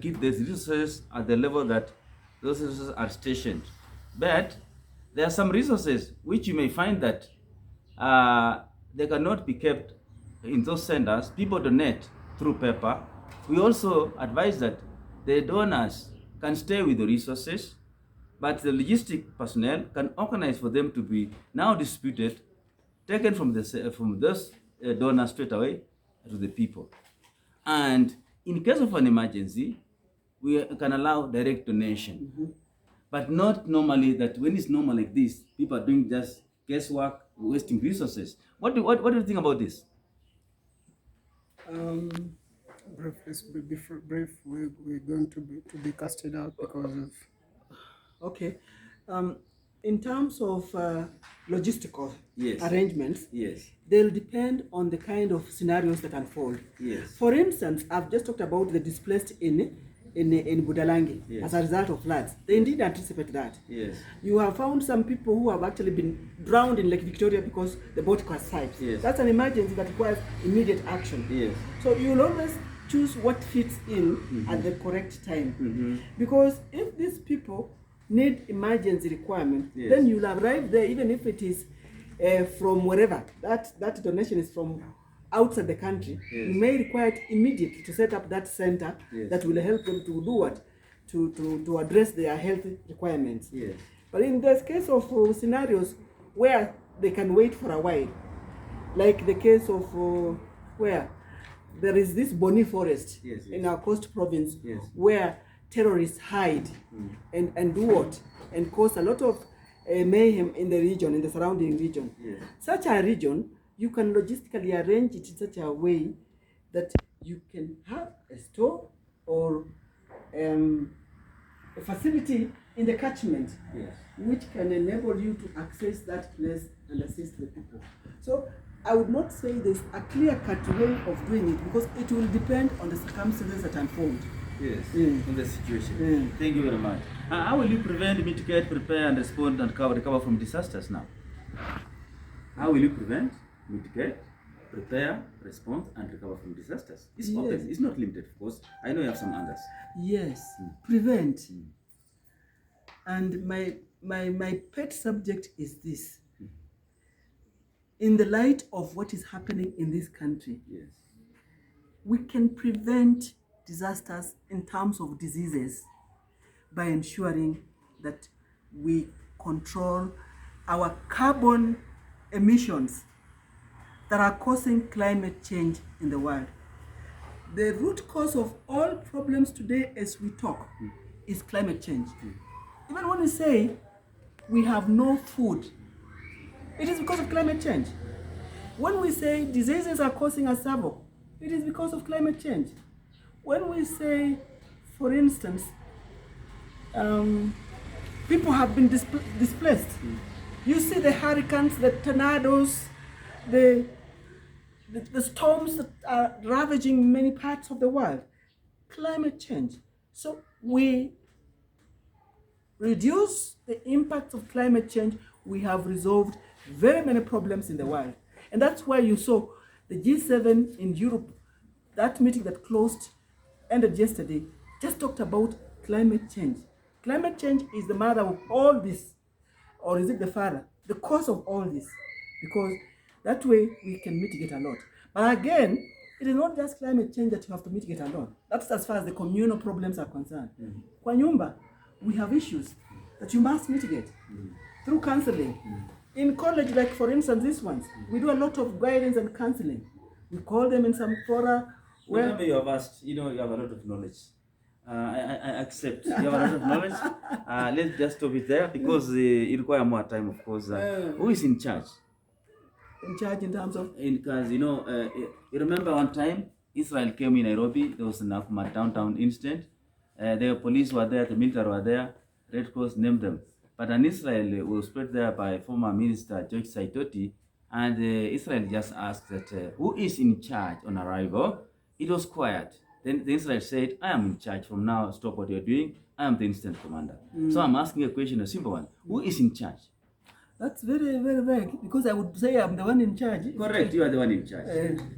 keep these resources at the level that those resources are stationed. But there are some resources which you may find that they cannot be kept in those centers. People donate through paper. We also advise that the donors can stay with the resources, but the logistic personnel can organize for them to be now distributed, taken from those donors straight away to the people. And in case of an emergency, we can allow direct donation, but not normally that when it's normal like this, people are doing just guesswork, wasting resources. What do you think about this? Um, brief, let's be brief. We're going to be casted out because of. Okay. Um, in terms of logistical Yes. arrangements, Yes. they'll depend on the kind of scenarios that unfold. Yes. For instance, I've just talked about the displaced in Budalangi. Yes. As a result of floods. They indeed anticipate that. Yes. You have found some people who have actually been drowned in Lake Victoria because the boat capsized. Yes. That's an emergency that requires immediate action. Yes. So you'll always choose what fits in at the correct time. Because if these people need emergency requirement, Yes. then you'll arrive there even if it is from wherever that donation is from outside the country. Yes. You may require it immediately to set up that center. Yes. that will help them to do what? To address their health requirements. Yes. But in this case of scenarios where they can wait for a while, like the case of where there is this Boni forest. Yes, yes. In our coast province. Yes. Where terrorists hide and do what? And cause a lot of mayhem in the region, in the surrounding region. Yes. Such a region, you can logistically arrange it in such a way that you can have a store or a facility in the catchment. Yes. Which can enable you to access that place and assist the people. So I would not say there's a clear-cut way of doing it because it will depend on the circumstances that unfold. Yes. Mm. In the situation. Mm. Thank you very much. How will you prevent, mitigate, prepare, and respond and recover from disasters now? How will you prevent, mitigate, prepare, respond, and recover from disasters? It's Yes. open. It's not limited, of course. I know you have some others. Yes, prevent. And my pet subject is this. In the light of what is happening in this country, Yes. we can prevent disasters in terms of diseases by ensuring that we control our carbon emissions that are causing climate change in the world. The root cause of all problems today as we talk is climate change. Even when we say we have no food, it is because of climate change. When we say diseases are causing us havoc, it is because of climate change. When we say, for instance, people have been displaced. You see the hurricanes, the tornadoes, the storms that are ravaging many parts of the world. Climate change. So we reduce the impact of climate change, we have resolved very many problems in the world. And that's why you saw the G7 in Europe, that meeting that ended yesterday, just talked about climate change. Climate change is the mother of all this, or is it the father? The cause of all this, because that way we can mitigate a lot. But again, it is not just climate change that you have to mitigate alone. That's as far as the communal problems are concerned. Kwa nyumba, we have issues that you must mitigate through counseling. In college, like for instance, these ones, we do a lot of guidance and counseling. We call them in some fora where... Remember you have asked, you have a lot of knowledge. I accept. You have a lot of knowledge. Let's just stop it there because it requires more time, of course. Who is in charge? In charge in terms of? Because, you remember one time, Israel came in Nairobi. There was an Nakuma downtown incident. The police were there, the military were there, Red Cross named them. But an Israel was spread there by former Minister George Saitoti, and Israel just asked that who is in charge on arrival. It was quiet. Then the Israel said, I am in charge from now, stop what you're doing. I am the incident commander. So I'm asking a question, a simple one. Who is in charge? That's very, very vague, because I would say I'm the one in charge. Correct, you are the one in charge.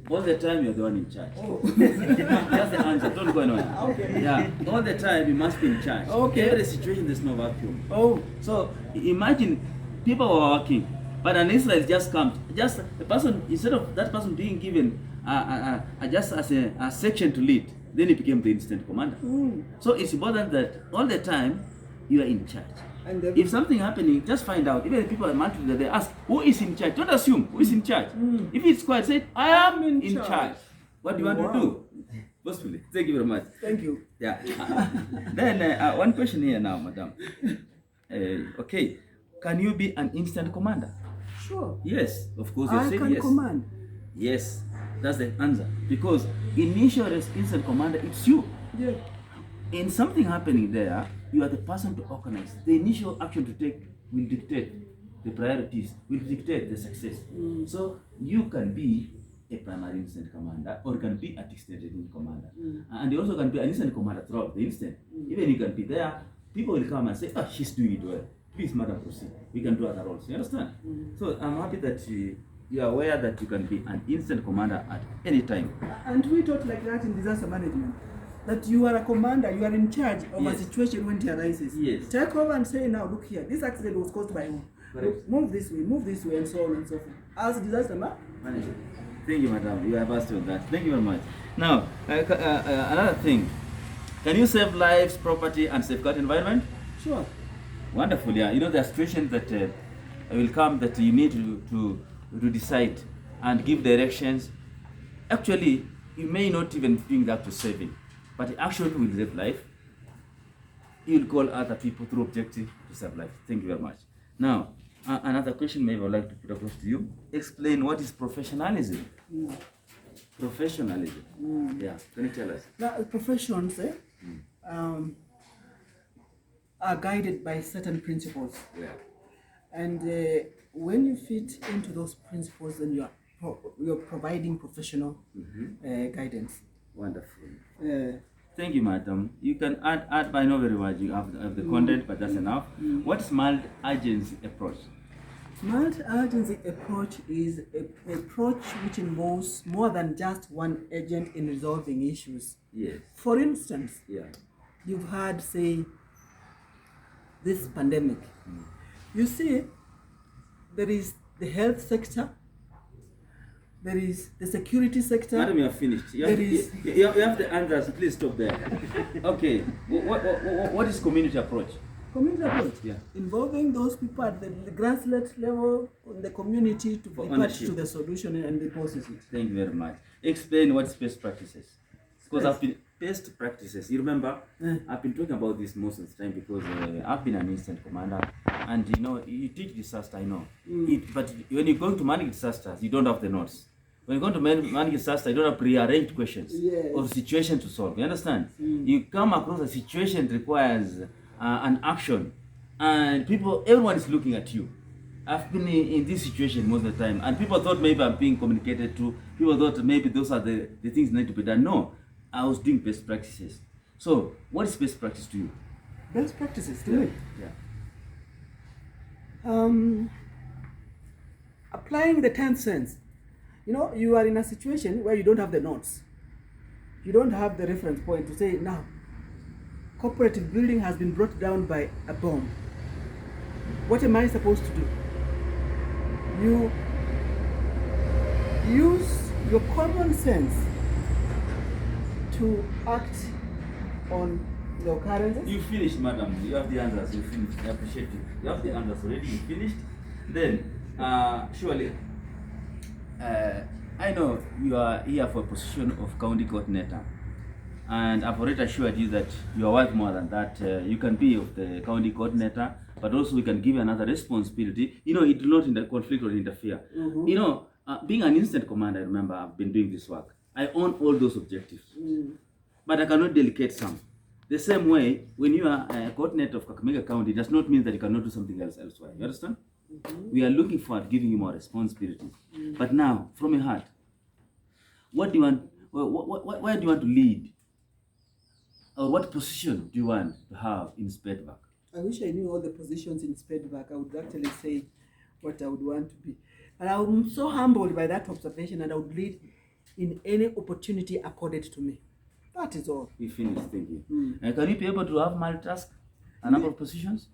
All the time you are the one in charge. Oh. That's the answer, don't go anywhere. Okay. Yeah, all the time you must be in charge. Okay. Every situation there's no vacuum. Oh. So imagine people were working, but an Israel just comes. Just the person, instead of that person being given just as a section to lead, then he became the instant commander. So it's important that all the time you are in charge. And If something happening, just find out. Even if people are mad that they ask, who is in charge? Don't assume who is in charge. If it's quiet, say, I am in charge. What do you want to do? Forcefully. Thank you very much. Thank you. Yeah. Then one question here now, madam. Okay, can you be an instant commander? Sure. Yes, of course. You I said can yes. command. Yes, that's the answer. Because initial instant commander, it's you. Yeah. In something happening there, you are the person to organize. The initial action to take will dictate the priorities, will dictate the success. So you can be a primary instant commander, or can be an extended commander. And you also can be an instant commander throughout the instant. Even you can be there, people will come and say, oh, she's doing it well. Please, madam, proceed. We can do other roles. You understand? So I'm happy that you are aware that you can be an instant commander at any time. And we taught like that in disaster management. That you are a commander, you are in charge of a situation when it arises. Yes. Take over and say, now look here, this accident was caused by who? Correct. Move this way, and so on and so forth. As a disaster Manager. Thank you, madam. You have asked on that. Thank you very much. Now, another thing. Can you save lives, property, and safeguard environment? Sure. Wonderful, yeah. You know, there are situations that will come that you need to decide and give directions. Actually, you may not even think that to saving, but the action will save life. You will call other people through objective to save life. Thank you very much. Now, another question maybe I would like to put across to you. Explain what is professionalism. Professionalism. Yeah, can you tell us? Now, professions are guided by certain principles. Yeah. And when you fit into those principles, then you're providing professional guidance. Wonderful. Thank you, madam. You can add by no very much. You have the content, but that's enough. What is multi-agency approach? Multi-agency approach is an approach which involves more than just one agent in resolving issues. Yes. For instance, Yeah. you've had, say, this pandemic. You see, there is the health sector, there is the security sector. Madam, you are finished. You have the answers. Please stop there. Okay. What is community approach? Community approach, Yeah. involving those people at the grassroots level in the community to For be part ownership. to the solution and the process. Thank you very much. Explain what is best practices. Because I've been best practices. You remember, I've been talking about this most of the time because I've been an instant commander, and you know, you teach disaster. I know, but when you're going to manage disasters, you don't have the notes. When you're going to manage disaster, you don't have prearranged questions or situation to solve. You understand? You come across a situation that requires an action, and everyone is looking at you. I've been in this situation most of the time, and people thought maybe I'm being communicated to. People thought maybe those are the things that need to be done. No, I was doing best practices. So, what is best practice to you? Best practices to me. Yeah. Applying the 10th sense. You know, you are in a situation where you don't have the notes. You don't have the reference point to say, now, cooperative building has been brought down by a bomb. What am I supposed to do? You use your common sense to act on the occurrences. You finished, madam. You have the answers. You finished. I appreciate you. You have the answers already. You finished. Then, surely, I know you are here for a position of county coordinator, and I've already assured you that you are worth more than that. You can be of the county coordinator, but also we can give you another responsibility. You know, it will not conflict or interfere. You know, being an instant commander, I remember I've been doing this work. I own all those objectives, but I cannot delegate some. The same way, when you are a coordinator of Kakamega County, it does not mean that you cannot do something else elsewhere. You understand? We are looking forward to giving you more responsibilities. But now, from your heart, what do you want? Where do you want to lead? Or what position do you want to have in Spedvak? I wish I knew all the positions in Spedvak. I would actually say what I would want to be. And I'm so humbled by that observation, and I would lead in any opportunity accorded to me. That is all. We finished thinking. And can you be able to have multitask a number of positions?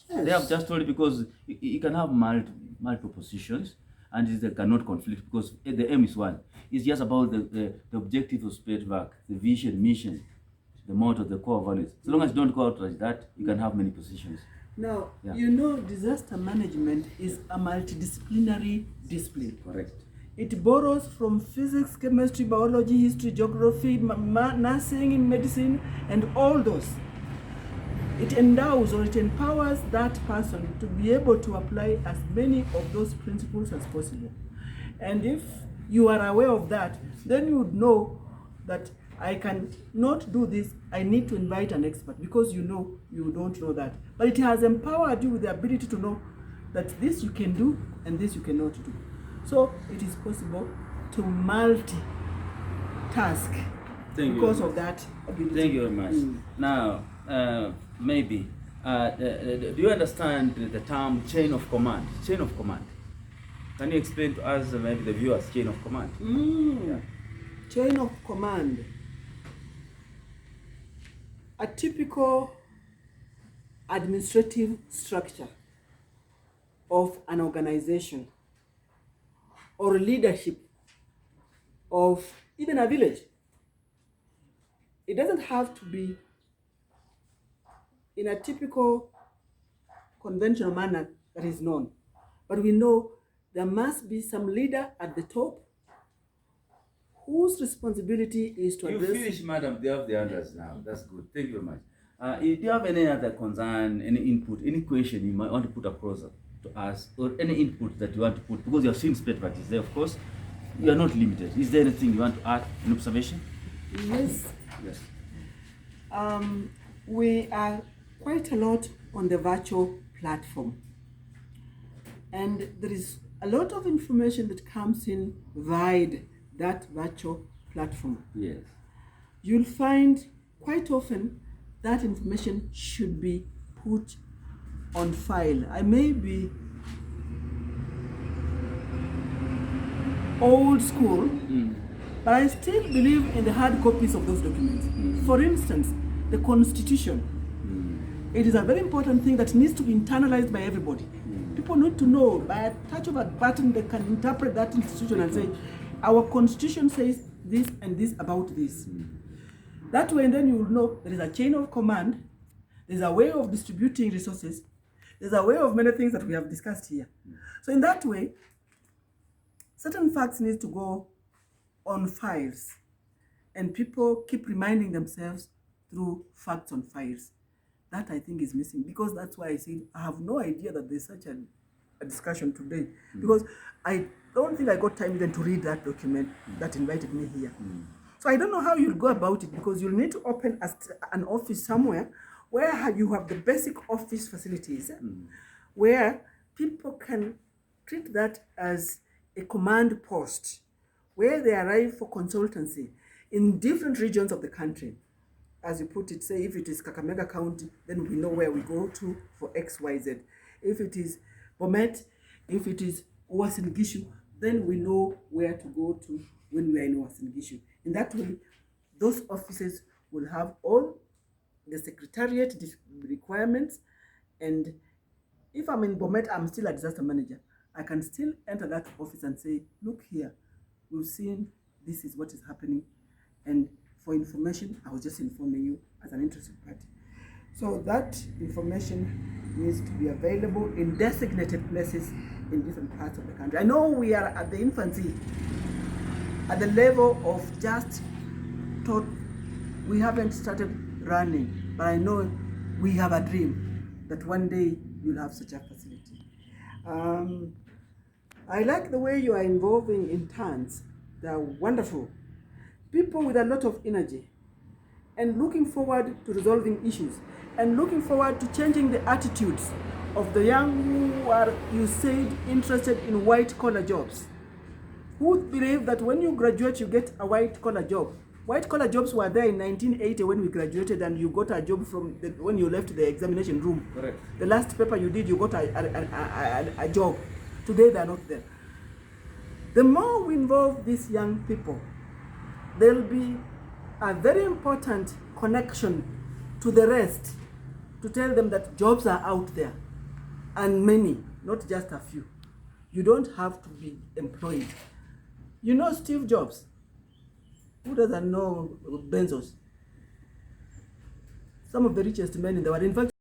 Yes. They have just told you because you can have multiple positions and they cannot conflict because the aim is one. It's just about the objective of Spedvak, the vision, mission, the motto, the core values. So long as you don't go out like that, you can have many positions. Now, Yeah. you know, disaster management is a multidisciplinary discipline. Correct. It borrows from physics, chemistry, biology, history, geography, nursing, medicine, and all those. It endows or it empowers that person to be able to apply as many of those principles as possible. And if you are aware of that, then you would know that I can not do this, I need to invite an expert, because you know you don't know that. But it has empowered you with the ability to know that this you can do and this you cannot do. So it is possible to multitask because of that ability. Thank you very much. Now, maybe, do you understand the term chain of command? Chain of command. Can you explain to us, maybe the viewers, chain of command? Yeah. Chain of command. A typical administrative structure of an organization or leadership of even a village. It doesn't have to be in a typical conventional manner that is known, but we know there must be some leader at the top whose responsibility is to address. You finished, madam. They have the answers now. That's good. Thank you very much. Do you have any other concern, any input, any question you might want to put across to us, or any input that you want to put? Because you have seen Spedvak is there, of course. You are not limited. Is there anything you want to add, an observation? Yes. Yes. We are quite a lot on the virtual platform, and there is a lot of information that comes in via that virtual platform. Yes. You'll find quite often that information should be put on file. I may be old school, but I still believe in the hard copies of those documents. For instance, the Constitution. It is a very important thing that needs to be internalized by everybody. People need to know by a touch of a button they can interpret that institution and say, our Constitution says this and this about this. That way, and then you will know there is a chain of command, there's a way of distributing resources, there's a way of many things that we have discussed here. So in that way, certain facts need to go on files, and people keep reminding themselves through facts on files. That I think is missing, because that's why I said I have no idea that there's such a discussion today, because I don't think I got time even to read that document that invited me here. So I don't know how you'll go about it, because you'll need to open an office somewhere where you have the basic office facilities, where people can treat that as a command post, where they arrive for consultancy in different regions of the country. As you put it, say if it is Kakamega County, then we know where we go to for XYZ. If it is Bomet, if it is Uasin Gishu, then we know where to go to when we are in Uasin Gishu. In that way, those offices will have all the secretariat requirements, and if I'm in Bomet, I'm still a disaster manager. I can still enter that office and say, look here, we've seen this is what is happening, and for information, I was just informing you as an interested party. So that information needs to be available in designated places in different parts of the country. I know we are at the infancy, at the level of just thought. We haven't started running, but I know we have a dream that one day you'll have such a facility. I like the way you are involving interns. They are wonderful. People with a lot of energy and looking forward to resolving issues and looking forward to changing the attitudes of the young who are, you said, interested in white-collar jobs. Who believe that when you graduate, you get a white-collar job. White-collar jobs were there in 1980 when we graduated, and you got a job from when you left the examination room. Correct. The last paper you did, you got a job. Today they are not there. The more we involve these young people, there will be a very important connection to the rest to tell them that jobs are out there, and many, not just a few. You don't have to be employed. You know Steve Jobs? Who doesn't know Bezos? Some of the richest men in the world. In fact,